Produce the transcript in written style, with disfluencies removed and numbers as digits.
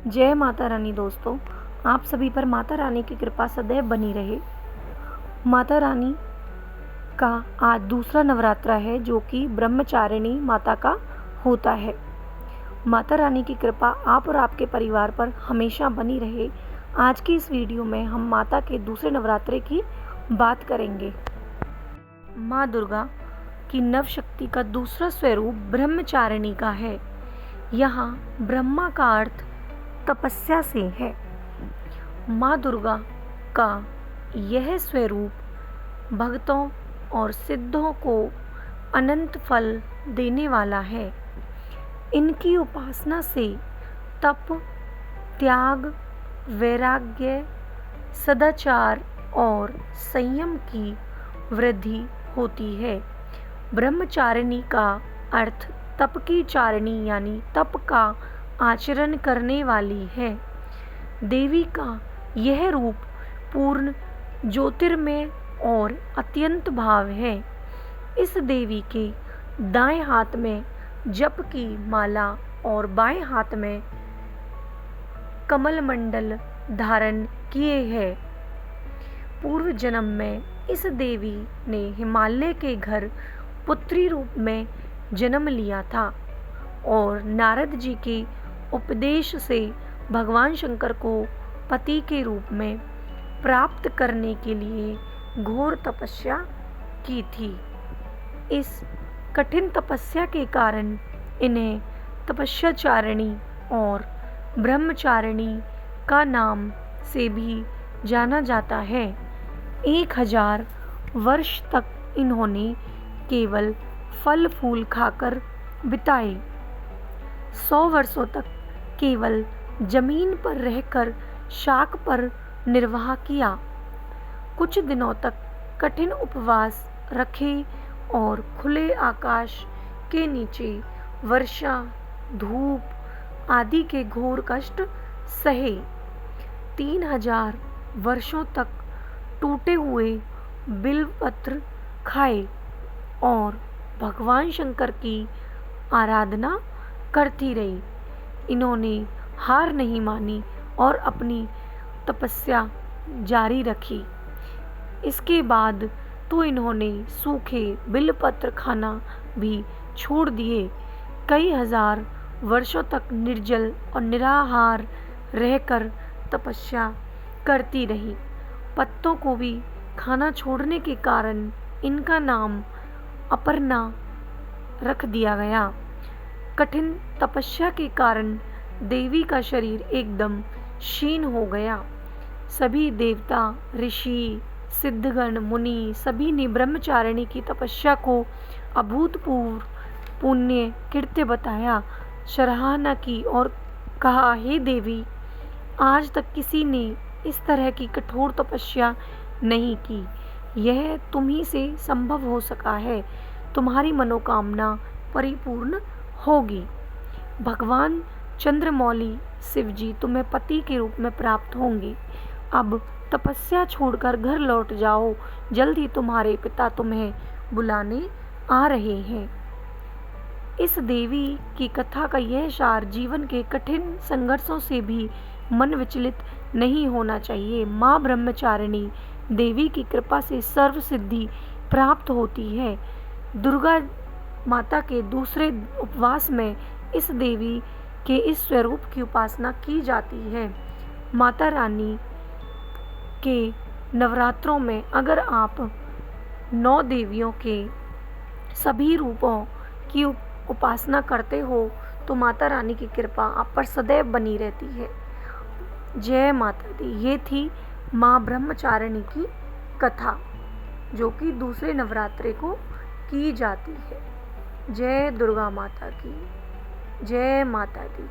जय माता रानी दोस्तों, आप सभी पर माता रानी की कृपा सदैव बनी रहे। माता रानी का आज दूसरा नवरात्रा है जो कि ब्रह्मचारिणी माता का होता है। माता रानी की कृपा आप और आपके परिवार पर हमेशा बनी रहे। आज की इस वीडियो में हम माता के दूसरे नवरात्रे की बात करेंगे। माँ दुर्गा की नव शक्ति का दूसरा स्वरूप ब्रह्मचारिणी का है। यहाँ ब्रह्मा का अर्थ तपस्या से है। माँ दुर्गा का यह स्वरूप भक्तों और सिद्धों को अनंत फल देने वाला है। इनकी उपासना से तप, त्याग, वैराग्य, सदाचार और संयम की वृद्धि होती है। ब्रह्मचारिणी का अर्थ तप की चारिणी यानी तप का आचरण करने वाली है। देवी का यह रूप पूर्ण ज्योतिर्मय और अत्यंत भाव है। इस देवी के दाएं हाथ में जप की माला और बाएं हाथ में कमल मंडल धारण किए हैं। पूर्व जन्म में इस देवी ने हिमालय के घर पुत्री रूप में जन्म लिया था और नारद जी के उपदेश से भगवान शंकर को पति के रूप में प्राप्त करने के लिए घोर तपस्या की थी। इस कठिन तपस्या के कारण इन्हें तपस्याचारिणी और ब्रह्मचारिणी का नाम से भी जाना जाता है। 1000 वर्ष तक इन्होंने केवल फल फूल खाकर बिताए। 100 वर्षों तक केवल जमीन पर रहकर शाक पर निर्वाह किया। कुछ दिनों तक कठिन उपवास रखे और खुले आकाश के नीचे वर्षा, धूप आदि के घोर कष्ट सहे। 3000 वर्षों तक टूटे हुए बिल्वपत्र खाए और भगवान शंकर की आराधना करती रही। इन्होंने हार नहीं मानी और अपनी तपस्या जारी रखी। इसके बाद तो इन्होंने सूखे बिल्वपत्र खाना भी छोड़ दिए। कई हजार वर्षों तक निर्जल और निराहार रहकर तपस्या करती रही। पत्तों को भी खाना छोड़ने के कारण इनका नाम अपर्णा रख दिया गया। कठिन तपस्या के कारण देवी का शरीर एकदम क्षीण हो गया। सभी देवता, ऋषि, सिद्धगण, मुनि सभी ने ब्रह्मचारिणी की तपस्या को अभूतपूर्व पुण्य कृत्य बताया, सराहना की और कहा, हे देवी, आज तक किसी ने इस तरह की कठोर तपस्या नहीं की। यह तुम्ही से संभव हो सका है। तुम्हारी मनोकामना परिपूर्ण होगी। भगवान चंद्रमौली शिवजी तुम्हें पति के रूप में प्राप्त होंगे। अब तपस्या छोड़कर घर लौट जाओ। जल्द ही तुम्हारे पिता तुम्हें बुलाने आ रहे हैं। इस देवी की कथा का यह सार जीवन के कठिन संघर्षों से भी मन विचलित नहीं होना चाहिए। माँ ब्रह्मचारिणी देवी की कृपा से सर्व सिद्धि प्राप्त होती है। दुर्गा माता के दूसरे उपवास में इस देवी के इस स्वरूप की उपासना की जाती है। माता रानी के नवरात्रों में अगर आप 9 देवियों के सभी रूपों की उपासना करते हो तो माता रानी की कृपा आप पर सदैव बनी रहती है। जय माता दी। ये थी माँ ब्रह्मचारिणी की कथा जो कि दूसरे नवरात्रे को की जाती है। जय दुर्गा माता की। जय माता दी।